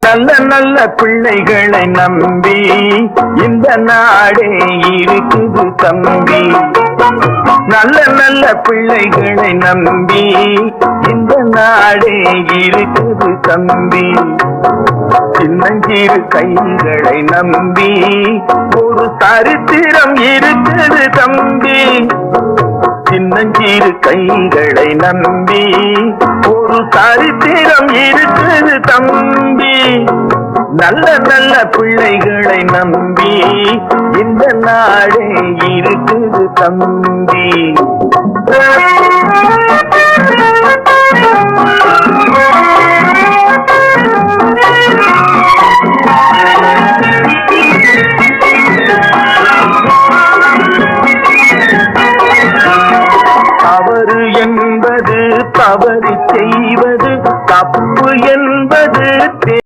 நல்ல நல்ல பிள்ளைகளை நம்பி இந்த நாடே இருக்குது தம்பி. நல்ல நல்ல பிள்ளைகளை நம்பி இந்த நாடே இருக்குது தம்பி. சின்னஞ்சிறு கைகளை நம்பி ஒரு சரித்திரம் இருக்குது தம்பி. சின்னஞ்சிறு கைகளை நம்பி ஒரு சரித்திரம் இருக்குது தம்பி. நல்ல நல்ல பிள்ளைகளை நம்பி இந்த நாடே இருக்குது தம்பி.